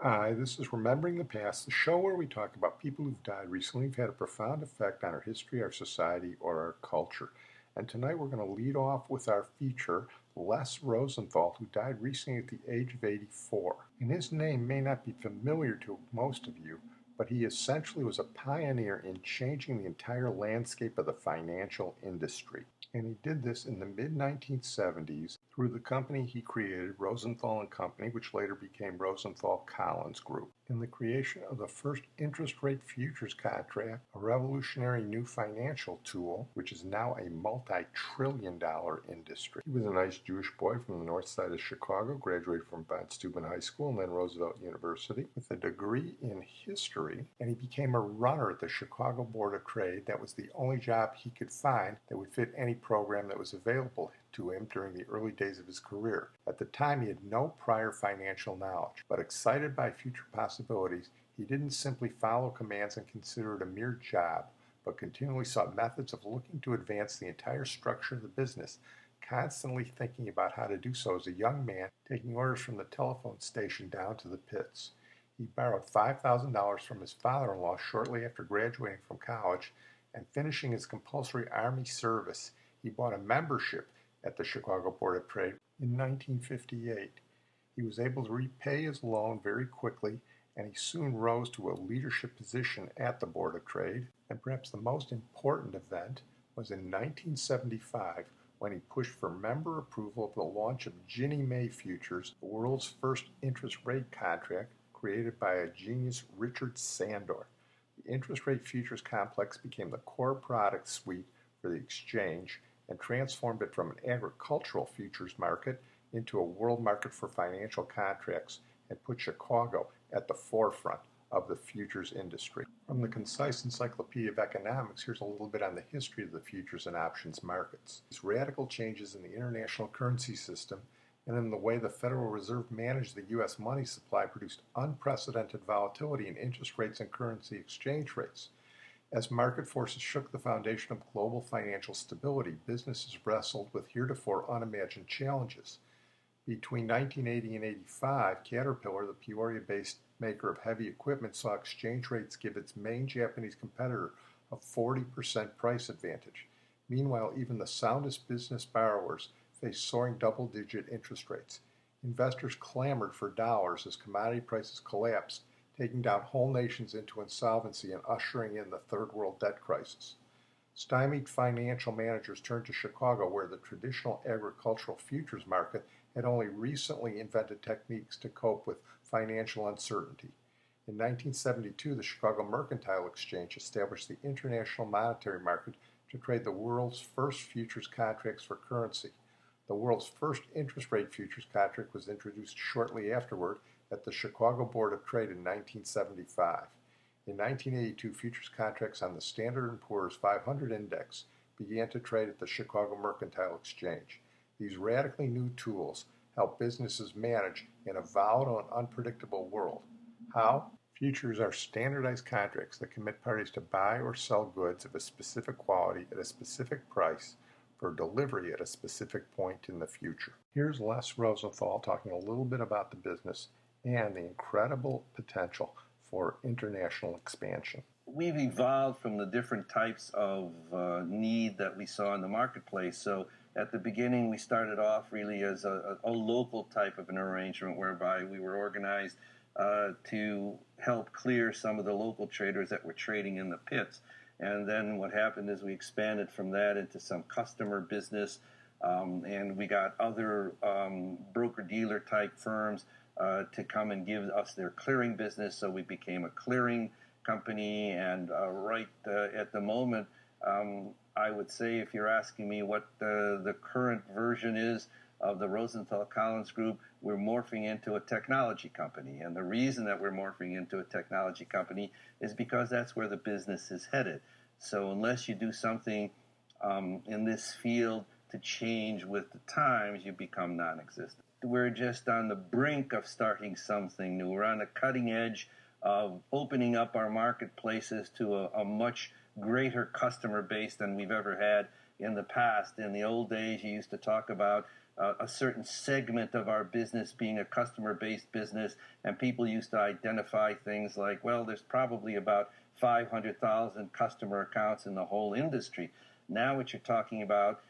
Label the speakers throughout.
Speaker 1: Hi, this is Remembering the Past, the show where we talk about people who've died recently who've had a profound effect on our history, our society, or our culture. And tonight we're going to lead off with our feature, Les Rosenthal, who died recently at the age of 84. And his name may not be familiar to most of you, but he essentially was a pioneer in changing the entire landscape of the financial industry. And he did this in the mid-1970s through the company he created, Rosenthal and Company, which later became Rosenthal Collins Group, in the creation of the first interest rate futures contract, a revolutionary new financial tool, which is now a multi-trillion-dollar industry. He was a nice Jewish boy from the north side of Chicago, graduated from Von Steuben High School and then Roosevelt University with a degree in history, and he became a runner at the Chicago Board of Trade. That was the only job he could find that would fit any program that was available to him during the early days of his career. At the time, he had no prior financial knowledge, but excited by future possibilities, he didn't simply follow commands and consider it a mere job, but continually sought methods of looking to advance the entire structure of the business, constantly thinking about how to do so as a young man, taking orders from the telephone station down to the pits. He borrowed $5,000 from his father-in-law shortly after graduating from college, and finishing his compulsory Army service, he bought a membership at the Chicago Board of Trade in 1958. He was able to repay his loan very quickly, and he soon rose to a leadership position at the Board of Trade. And perhaps the most important event was in 1975 when he pushed for member approval of the launch of Ginnie Mae futures, the world's first interest rate contract created by a genius, Richard Sandor. The interest rate futures complex became the core product suite for the exchange and transformed it from an agricultural futures market into a world market for financial contracts and put Chicago at the forefront of the futures industry. From the concise Encyclopedia of Economics, here's a little bit on the history of the futures and options markets. These radical changes in the international currency system and in the way the Federal Reserve managed the U.S. money supply produced unprecedented volatility in interest rates and currency exchange rates. As market forces shook the foundation of global financial stability, businesses wrestled with heretofore unimagined challenges. Between 1980 and 85, Caterpillar, the Peoria-based maker of heavy equipment, saw exchange rates give its main Japanese competitor a 40% price advantage. Meanwhile, even the soundest business borrowers faced soaring double-digit interest rates. Investors clamored for dollars as commodity prices collapsed, taking down whole nations into insolvency and ushering in the third world debt crisis. Stymied financial managers turned to Chicago, where the traditional agricultural futures market had only recently invented techniques to cope with financial uncertainty. In 1972, the Chicago Mercantile Exchange established the international monetary market to trade the world's first futures contracts for currency. The world's first interest rate futures contract was introduced shortly afterward at the Chicago Board of Trade in 1975. In 1982, futures contracts on the Standard & Poor's 500 index began to trade at the Chicago Mercantile Exchange. These radically new tools help businesses manage in a volatile and unpredictable world. How? Futures are standardized contracts that commit parties to buy or sell goods of a specific quality at a specific price for delivery at a specific point in the future. Here's Les Rosenthal talking a little bit about the business and the incredible potential for international expansion.
Speaker 2: We've evolved from the different types of need that we saw in the marketplace. So at the beginning, we started off really as a local type of an arrangement whereby we were organized to help clear some of the local traders that were trading in the pits. And then what happened is we expanded from that into some customer business, and we got other broker-dealer type firms to come and give us their clearing business, so we became a clearing company. And right at the moment, I would say, if you're asking me what the current version is of the Rosenthal Collins Group, we're morphing into a technology company. And the reason that we're morphing into a technology company is because that's where the business is headed. So unless you do something in this field to change with the times, you become non-existent. We're just on the brink of starting something new. We're on the cutting edge of opening up our marketplaces to a much greater customer base than we've ever had in the past. In the old days, you used to talk about a certain segment of our business being a customer-based business, and people used to identify things like, well, there's probably about 500,000 customer accounts in the whole industry. Now what you're talking about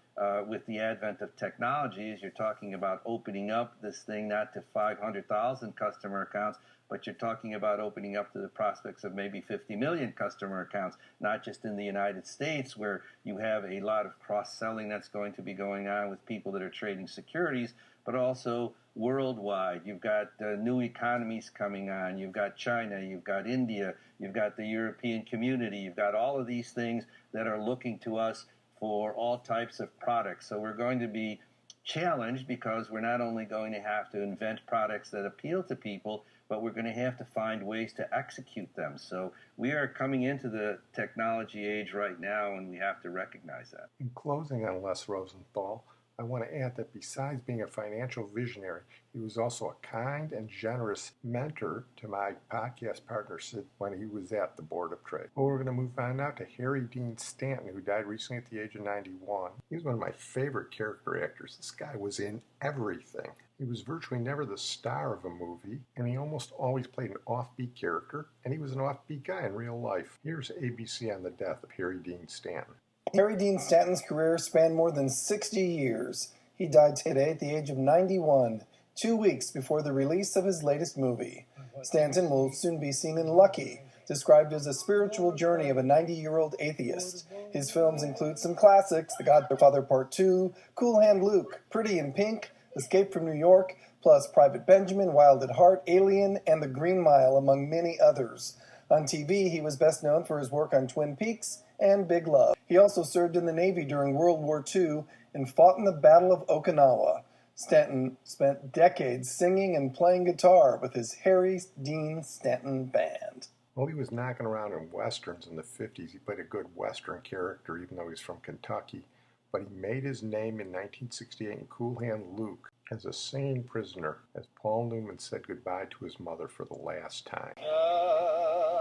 Speaker 2: with the advent of technology is you're talking about opening up this thing not to 500,000 customer accounts, but you're talking about opening up to the prospects of maybe 50 million customer accounts, not just in the United States, where you have a lot of cross-selling that's going to be going on with people that are trading securities, but also worldwide. You've got new economies coming on. You've got China. You've got India. You've got the European community. You've got all of these things that are looking to us for all types of products. So we're going to be challenged because we're not only going to have to invent products that appeal to people, but we're going to have to find ways to execute them. So we are coming into the technology age right now, and we have to recognize that.
Speaker 1: In closing on Les Rosenthal, I want to add that besides being a financial visionary, he was also a kind and generous mentor to my podcast partner, Sid, when he was at the Board of Trade. Well, we're going to move on now to Harry Dean Stanton, who died recently at the age of 91. He was one of my favorite character actors. This guy was in everything. He was virtually never the star of a movie, and he almost always played an offbeat character, and he was an offbeat guy in real life. Here's ABC on the death of Harry Dean Stanton.
Speaker 3: Harry Dean Stanton's career spanned more than 60 years. He died today at the age of 91, 2 weeks before the release of his latest movie. Stanton will soon be seen in Lucky, described as a spiritual journey of a 90-year-old atheist. His films include some classics, The Godfather Part 2, Cool Hand Luke, Pretty in Pink, Escape from New York, plus Private Benjamin, Wild at Heart, Alien, and The Green Mile, among many others. On TV, he was best known for his work on Twin Peaks and Big Love. He also served in the Navy during World War II and fought in the Battle of Okinawa. Stanton spent decades singing and playing guitar with his Harry Dean Stanton Band.
Speaker 1: Well, he was knocking around in westerns in the 50s. He played a good western character, even though he's from Kentucky. But he made his name in 1968 in Cool Hand Luke as a singing prisoner, as Paul Newman said goodbye to his mother for the last time.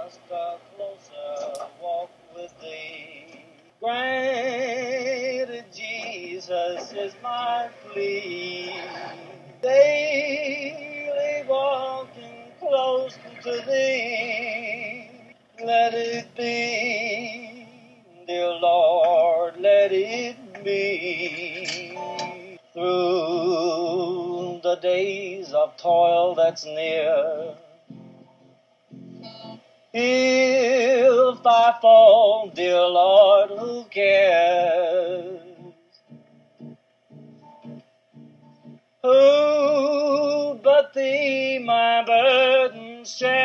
Speaker 4: Just a closer walk with thee. Granted, Jesus is my plea. Daily walking close to thee. Let it be, dear Lord, let it be. Through the days of toil that's near, if I fall, dear Lord, who cares? Who but thee my burden shares?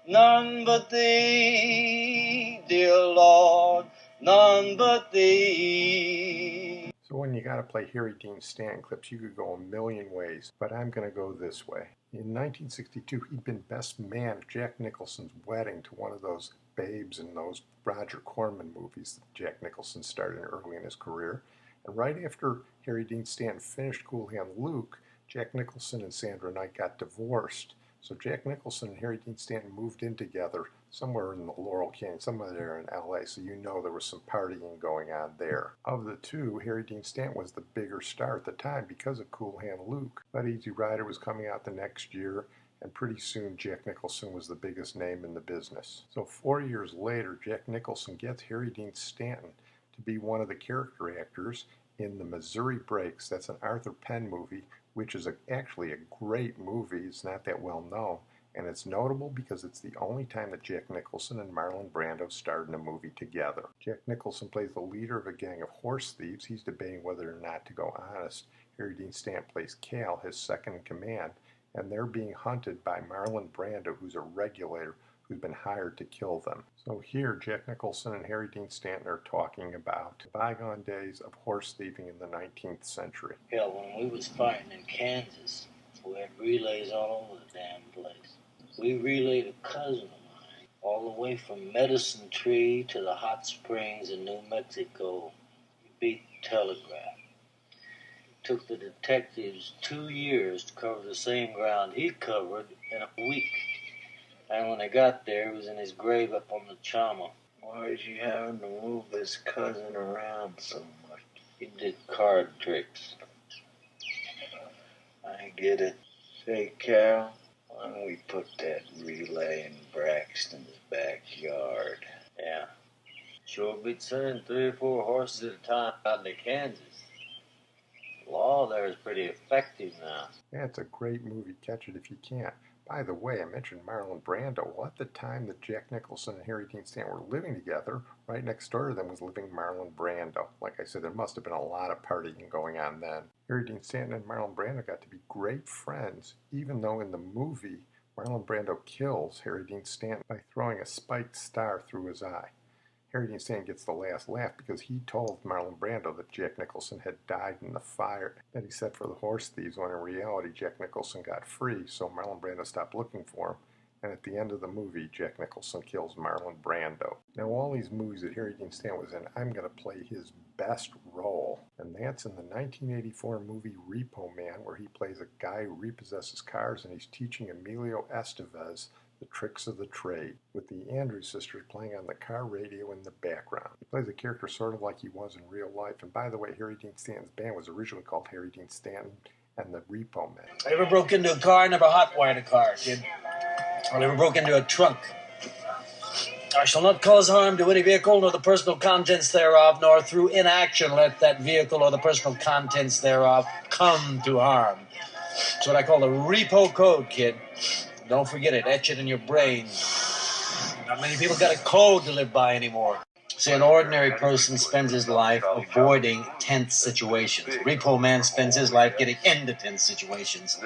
Speaker 4: None but thee, dear Lord, none but thee.
Speaker 1: So when you got to play Harry Dean Stanton clips, you could go a million ways, but I'm going to go this way. In 1962, he'd been best man at Jack Nicholson's wedding to one of those babes in those Roger Corman movies that Jack Nicholson starred in early in his career. And right after Harry Dean Stanton finished Cool Hand Luke, Jack Nicholson and Sandra Knight got divorced. So Jack Nicholson and Harry Dean Stanton moved in together somewhere in the Laurel Canyon, somewhere there in LA, so you know there was some partying going on there. Of the two, Harry Dean Stanton was the bigger star at the time because of Cool Hand Luke. But Easy Rider was coming out the next year, and pretty soon Jack Nicholson was the biggest name in the business. So 4 years later, Jack Nicholson gets Harry Dean Stanton to be one of the character actors in The Missouri Breaks. That's an Arthur Penn movie, which is actually a great movie. It's not that well known, and it's notable because it's the only time that Jack Nicholson and Marlon Brando starred in a movie together. Jack Nicholson plays the leader of a gang of horse thieves. He's debating whether or not to go honest. Harry Dean Stanton plays Cal, his second in command, and they're being hunted by Marlon Brando, who's a regulator who's been hired to kill them. So here, Jack Nicholson and Harry Dean Stanton are talking about bygone days of horse thieving in the 19th century.
Speaker 4: Yeah, when we was fighting in Kansas, we had relays all over the damn place. We relayed a cousin of mine all the way from Medicine Tree to the hot springs in New Mexico. He beat the telegraph. It took the detectives 2 years to cover the same ground he covered in a week. And when they got there, he was in his grave up on the Chama. Why is he having to move his cousin around so much? He did card tricks. I get it. Say, Carol, why don't we put that relay in Braxton's backyard? Yeah. Sure beat sending 3 or 4 horses at a time out into Kansas. The law there is pretty effective now.
Speaker 1: Yeah, it's a great movie. Catch it if you can. By the way, I mentioned Marlon Brando. Well, at the time that Jack Nicholson and Harry Dean Stanton were living together, right next door to them was living Marlon Brando. Like I said, there must have been a lot of partying going on then. Harry Dean Stanton and Marlon Brando got to be great friends, even though in the movie, Marlon Brando kills Harry Dean Stanton by throwing a spiked star through his eye. Harry Dean Stanton gets the last laugh because he told Marlon Brando that Jack Nicholson had died in the fire that he set for the horse thieves, when in reality Jack Nicholson got free, so Marlon Brando stopped looking for him. And at the end of the movie, Jack Nicholson kills Marlon Brando. Now, all these movies that Harry Dean Stanton was in, I'm going to play his best role. And that's in the 1984 movie Repo Man, where he plays a guy who repossesses cars and he's teaching Emilio Estevez the tricks of the trade, with the Andrews sisters playing on the car radio in the background. He plays a character sort of like he was in real life. And by the way, Harry Dean Stanton's band was originally called Harry Dean Stanton and the Repo Man.
Speaker 5: I ever broke into a car, never hotwired a car, kid. I never broke into a trunk. I shall not cause harm to any vehicle, nor the personal contents thereof, nor through inaction let that vehicle or the personal contents thereof come to harm. That's what I call the repo code, kid. Don't forget it. Etch it in your brain. Not many people got a code to live by anymore. See, an ordinary person spends his life avoiding tense situations. Repo Man spends his life getting into tense situations.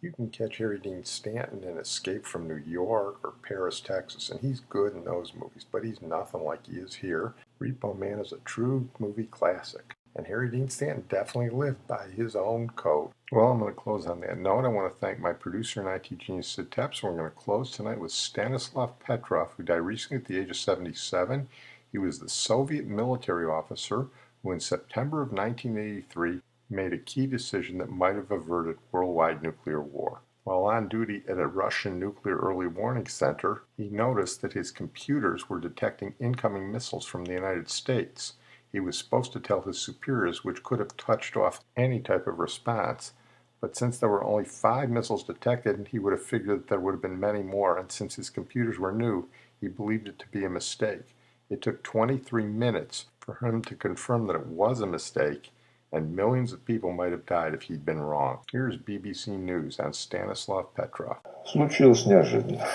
Speaker 1: You can catch Harry Dean Stanton in Escape from New York or Paris, Texas, and he's good in those movies, but he's nothing like he is here. Repo Man is a true movie classic, and Harry Dean Stanton definitely lived by his own code. Well, I'm going to close on that note. I want to thank my producer and IT genius, Sid Tepps. We're going to close tonight with Stanislav Petrov, who died recently at the age of 77. He was the Soviet military officer who, in September of 1983, made a key decision that might have averted worldwide nuclear war. While on duty at a Russian nuclear early warning center, he noticed that his computers were detecting incoming missiles from the United States. He was supposed to tell his superiors, which could have touched off any type of response, but since there were only 5 missiles detected, he would have figured that there would have been many more, and since his computers were new, he believed it to be a mistake. It took 23 minutes for him to confirm that it was a mistake, and millions of people might have died if he'd been wrong. Here's BBC News on Stanislav Petrov.
Speaker 6: Случилось неожиданно.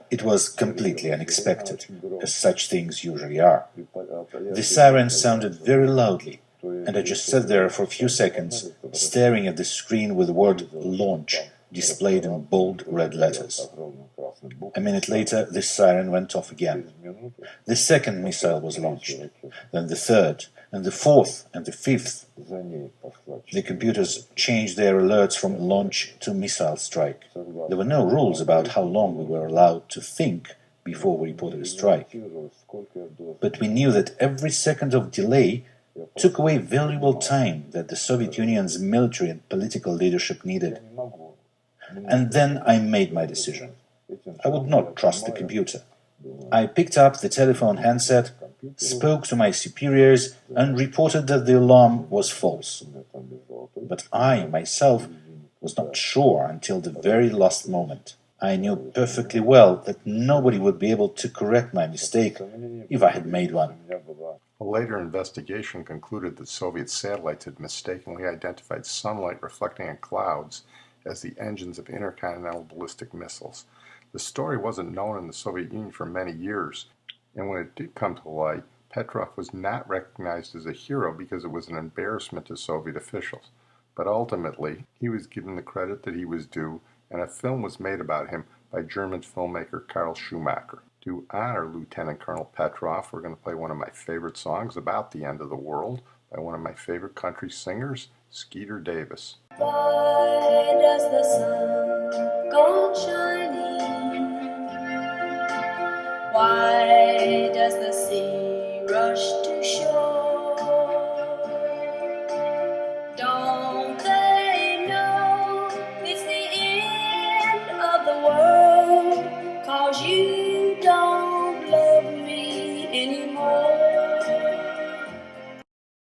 Speaker 6: It was completely unexpected, as such things usually are. The siren sounded very loudly, and I just sat there for a few seconds, staring at the screen with the word "launch" displayed in bold red letters. A minute later, the siren went off again. The second missile was launched, then the third, and the fourth, and the fifth. The computers changed their alerts from launch to missile strike. There were no rules about how long we were allowed to think before we reported a strike. But we knew that every second of delay took away valuable time that the Soviet Union's military and political leadership needed. And then I made my decision. I would not trust the computer. I picked up the telephone handset, spoke to my superiors, and reported that the alarm was false. But I, myself, was not sure until the very last moment. I knew perfectly well that nobody would be able to correct my mistake if I had made one.
Speaker 1: A later investigation concluded that Soviet satellites had mistakenly identified sunlight reflecting on clouds as the engines of intercontinental ballistic missiles. The story wasn't known in the Soviet Union for many years, and when it did come to light, Petrov was not recognized as a hero because it was an embarrassment to Soviet officials. But ultimately, he was given the credit that he was due, and a film was made about him by German filmmaker Karl Schumacher. To honor Lieutenant Colonel Petrov, we're going to play one of my favorite songs about the end of the world by one of my favorite country singers, Skeeter Davis.
Speaker 7: Why does the sun go on shining? Why does the sea rush to shore?